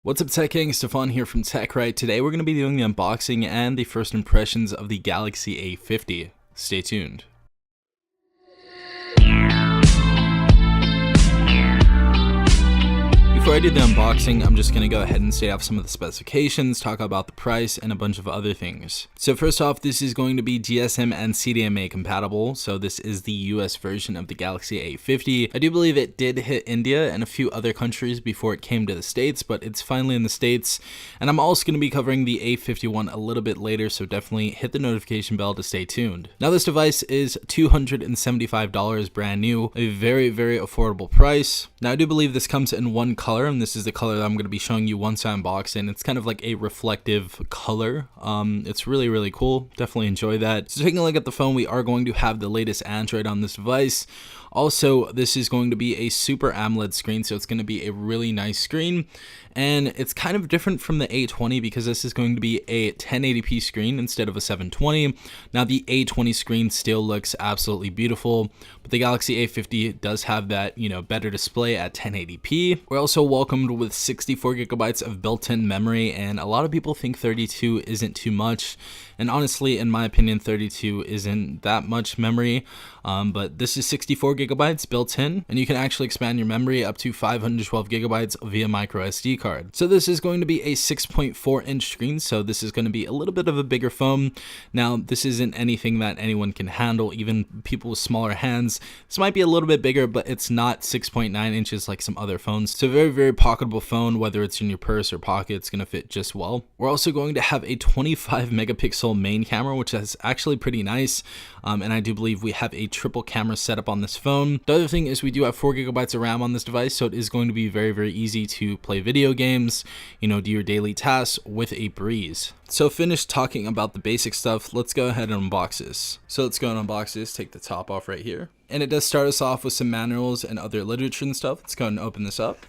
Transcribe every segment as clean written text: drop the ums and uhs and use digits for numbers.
What's up, Tech Gang? Stefan here from TechRight. Today we're going to be doing the unboxing and the first impressions of the Galaxy A50. Stay tuned. Before I do the unboxing, I'm just going to go ahead and state off some of the specifications, talk about the price, and a bunch of other things. So first off, this is going to be GSM and CDMA compatible, so this is the US version of the Galaxy A50. I do believe it did hit India and a few other countries before it came to the States, but it's finally in the States. And I'm also going to be covering the A51 a little bit later, so definitely hit the notification bell to stay tuned. Now this device is $275 brand new, a very, very affordable price. Now I do believe this comes in one color, and this is the color that I'm going to be showing you once I unbox it. It's kind of like a reflective color. It's really cool. Definitely enjoy that. So taking a look at the phone, we are going to have the latest Android on this device. Also, this is going to be a Super AMOLED screen, so it's going to be a really nice screen. And it's kind of different from the A20 because this is going to be a 1080p screen instead of a 720. Now the A20 screen still looks absolutely beautiful, but the Galaxy A50 does have that, better display at 1080p. We're also welcomed with 64 gigabytes of built-in memory, and a lot of people think 32 isn't too much. And honestly, in my opinion, 32 isn't that much memory, but this is 64 gigabytes built in, and you can actually expand your memory up to 512 gigabytes via micro SD card. So this is going to be a 6.4 inch screen, so this is going to be a little bit of a bigger phone. Now, this isn't anything that anyone can handle, even people with smaller hands. This might be a little bit bigger, but it's not 6.9 inches like some other phones. So very pocketable phone, whether it's in your purse or pocket, it's going to fit just well. We're also going to have a 25 megapixel main camera, which is actually pretty nice, and I do believe we have a triple camera setup on this phone. The other thing is we do have 4 gigabytes of RAM on this device, so it is going to be very easy to play video games, do your daily tasks with a breeze. So finished talking about the basic stuff, let's go ahead and unbox this. So let's go and unbox this, take the top off right here. And it does start us off with some manuals and other literature and stuff. Let's go ahead and open this up.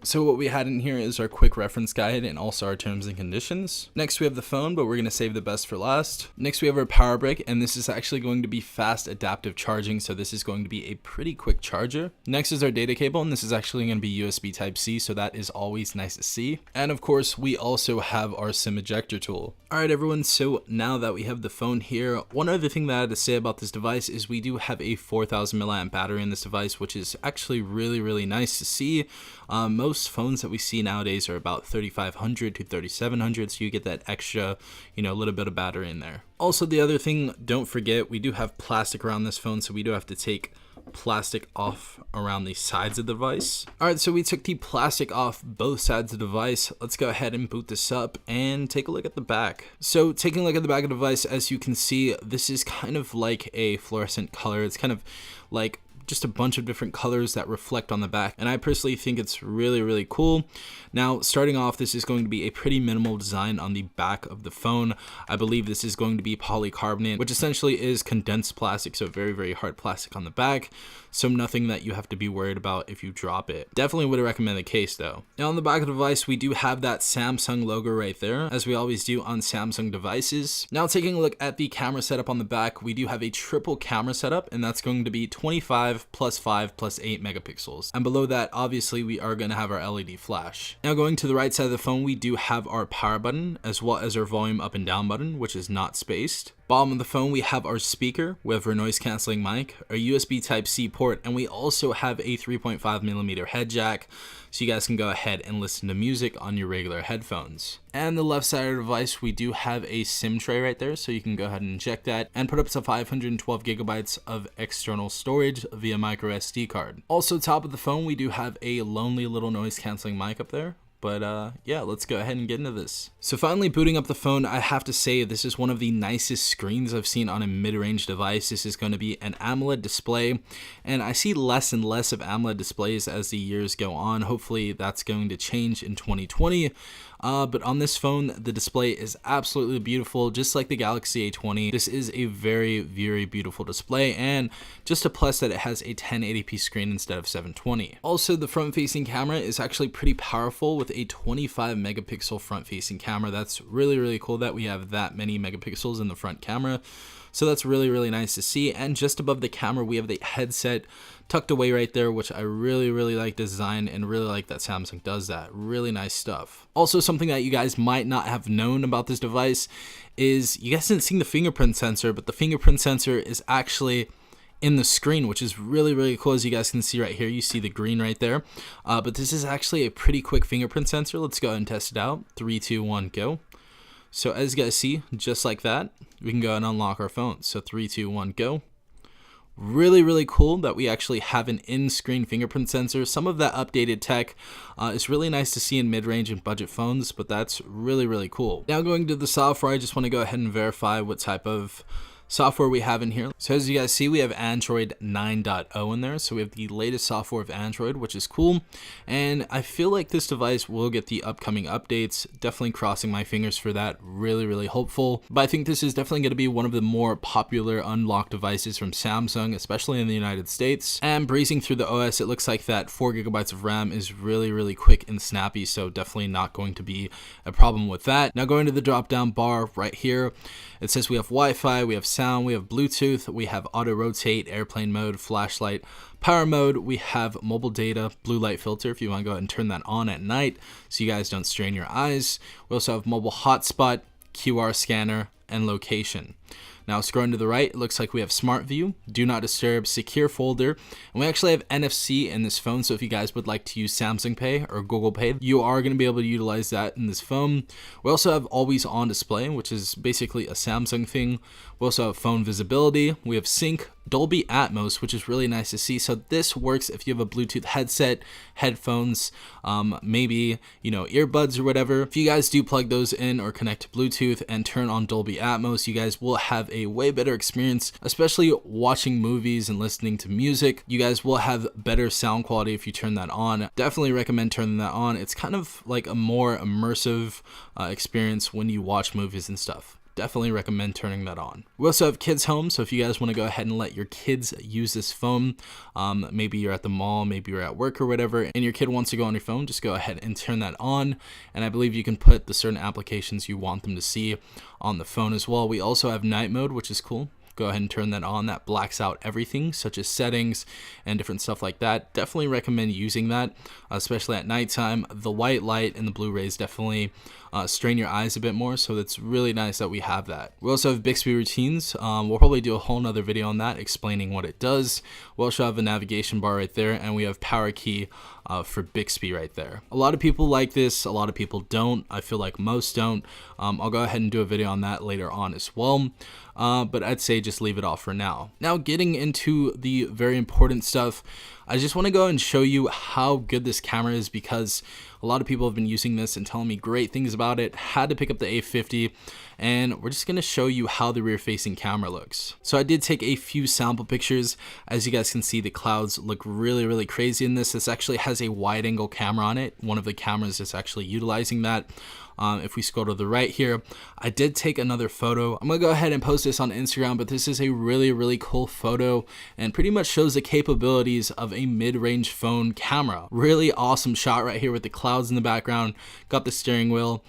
So what we had in here is our quick reference guide and also our terms and conditions. Next we have the phone, but we're going to save the best for last. Next we have our power brick, and this is actually going to be fast adaptive charging, so this is going to be a pretty quick charger. Next is our data cable, and this is actually going to be USB Type-C, so that is always nice to see. And of course we also have our SIM ejector tool. Alright everyone, so now that we have the phone here, one other thing that I had to say about this device is we do have a 4000 milliamp battery in this device, which is actually really nice to see. Most phones that we see nowadays are about 3500 to 3700, so you get that extra, little bit of battery in there. Also, the other thing, don't forget, we do have plastic around this phone, so we do have to take plastic off around the sides of the device. Alright, so we took the plastic off both sides of the device. Let's go ahead and boot this up and take a look at the back. So taking a look at the back of the device, as you can see, this is kind of like a fluorescent color. It's kind of like just a bunch of different colors that reflect on the back, and I personally think it's really cool. Now, starting off, this is going to be a pretty minimal design on the back of the phone. I believe this is going to be polycarbonate, which essentially is condensed plastic, so very hard plastic on the back, so nothing that you have to be worried about if you drop it. Definitely would recommend the case though. Now on the back of the device, we do have that Samsung logo right there, as we always do on Samsung devices. Now taking a look at the camera setup on the back, we do have a triple camera setup, and that's going to be 25 plus 5 plus 8 megapixels. And below that, obviously, we are going to have our LED flash. Now going to the right side of the phone, we do have our power button, as well as our volume up and down button, which is not spaced. Bottom of the phone, we have our speaker, we have our noise cancelling mic, our USB Type-C port, and we also have a 3.5mm head jack, so you guys can go ahead and listen to music on your regular headphones. And the left side of the device, we do have a SIM tray right there, so you can go ahead and inject that and put up to 512 gigabytes of external storage via micro SD card. Also, top of the phone, we do have a lonely little noise cancelling mic up there. But yeah, let's go ahead and get into this. So finally booting up the phone, I have to say this is one of the nicest screens I've seen on a mid-range device. This is going to be an AMOLED display, and I see less and less of AMOLED displays as the years go on. Hopefully that's going to change in 2020. But on this phone, the display is absolutely beautiful, just like the Galaxy A20. This is a very beautiful display, and just a plus that it has a 1080p screen instead of 720. Also, the front-facing camera is actually pretty powerful with with a 25 megapixel front facing camera. That's really cool that we have that many megapixels in the front camera. So that's really nice to see. And just above the camera, we have the headset tucked away right there, which I really like the design and really like that Samsung does that. Really nice stuff. Also, something that you guys might not have known about this device is you guys didn't see the fingerprint sensor, but the fingerprint sensor is actually in the screen, which is really cool. As you guys can see right here, you see the green right there. But this is actually a pretty quick fingerprint sensor. Let's go ahead and test it out. 3, 2, 1, go. So as you guys see, just like that, we can go ahead and unlock our phone. So 3, 2, 1, go. Really cool that we actually have an in-screen fingerprint sensor. Some of that updated tech is really nice to see in mid-range and budget phones, but that's really cool. Now going to the software, I just want to go ahead and verify what type of software we have in here. So as you guys see, we have Android 9.0 in there. So we have the latest software of Android, which is cool. And I feel like this device will get the upcoming updates. Definitely crossing my fingers for that. Really hopeful. But I think this is definitely going to be one of the more popular unlocked devices from Samsung, especially in the United States. And breezing through the OS, it looks like that 4 gigabytes of RAM is really quick and snappy. So definitely not going to be a problem with that. Now going to the drop down bar right here, it says we have Wi-Fi, we have sound, we have Bluetooth, we have auto rotate, airplane mode, flashlight, power mode, we have mobile data, blue light filter if you want to go ahead and turn that on at night so you guys don't strain your eyes. We also have mobile hotspot, QR scanner, and location. Now scrolling to the right, it looks like we have Smart View, Do Not Disturb, Secure Folder, and we actually have NFC in this phone, so if you guys would like to use Samsung Pay or Google Pay, you are going to be able to utilize that in this phone. We also have Always On Display, which is basically a Samsung thing. We also have phone visibility, we have sync, Dolby Atmos, which is really nice to see. So this works if you have a Bluetooth headset, headphones, maybe, you know, earbuds or whatever. If you guys do plug those in or connect to Bluetooth and turn on Dolby Atmos, you guys will have a way better experience, especially watching movies and listening to music. You guys will have better sound quality if you turn that on. Definitely recommend turning that on. It's kind of like a more immersive experience when you watch movies and stuff. Definitely recommend turning that on. We also have Kids Home, so if you guys want to go ahead and let your kids use this phone, maybe you're at the mall, maybe you're at work or whatever, and your kid wants to go on your phone, just go ahead and turn that on. And I believe you can put the certain applications you want them to see on the phone as well. We also have night mode, which is cool. Go ahead and turn that on. That blacks out everything, such as settings and different stuff like that. Definitely recommend using that, especially at nighttime. The white light and the blue rays definitely strain your eyes a bit more, so it's really nice that we have that. We also have Bixby routines. We'll probably do a whole nother video on that, explaining what it does. We also have a navigation bar right there, and we have power key for Bixby right there. A lot of people like this, a lot of people don't. I feel like most don't. I'll go ahead and do a video on that later on as well. But I'd say just leave it off for now. Now getting into the very important stuff, I just want to go and show you how good this camera is, because a lot of people have been using this and telling me great things about it. Had to pick up the A50, and we're just going to show you how the rear facing camera looks. So I did take a few sample pictures. As you guys can see, the clouds look really crazy in this. This actually has a wide angle camera on it. One of the cameras is actually utilizing that. If we scroll to the right here, I did take another photo. I'm gonna go ahead and post this on Instagram, but this is a really cool photo and pretty much shows the capabilities of a mid-range phone camera. Really awesome shot right here with the clouds in the background. Got the steering wheel.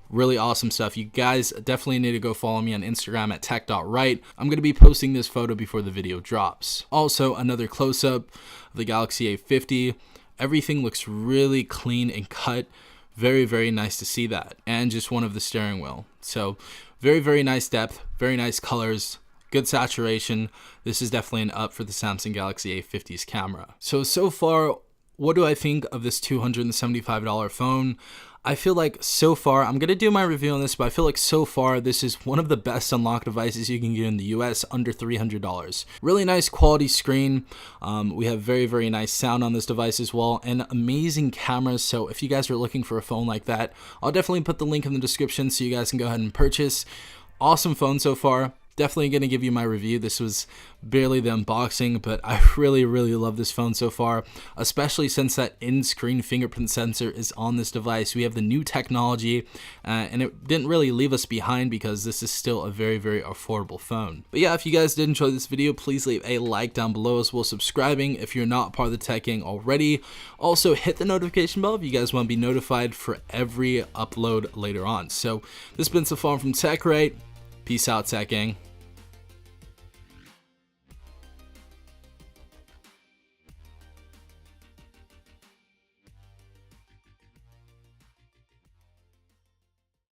Really awesome stuff. You guys definitely need to go follow me on Instagram at tech.right. I'm going to be posting this photo before the video drops. Also, another close-up of the Galaxy A50. Everything looks really clean and cut. Very nice to see that. And just one of the steering wheel. So very nice depth, very nice colors, good saturation. This is definitely an up for the Samsung Galaxy A50's camera. So far, what do I think of this $275 phone? I feel like so far, I'm going to do my review on this, but I feel like so far this is one of the best unlocked devices you can get in the US under $300. Really nice quality screen. We have very nice sound on this device as well, and amazing cameras. So if you guys are looking for a phone like that, I'll definitely put the link in the description so you guys can go ahead and purchase. Awesome phone so far. definitely going to give you my review. This was barely the unboxing, but I really love this phone so far, especially since that in-screen fingerprint sensor is on this device. We have the new technology, and it didn't really leave us behind because this is still a very affordable phone. But yeah, if you guys did enjoy this video, please leave a like down below, as well as subscribing if you're not part of the tech gang already. Also, hit the notification bell if you guys want to be notified for every upload later on. So this has been Safar from TechRight. Peace out, tech gang.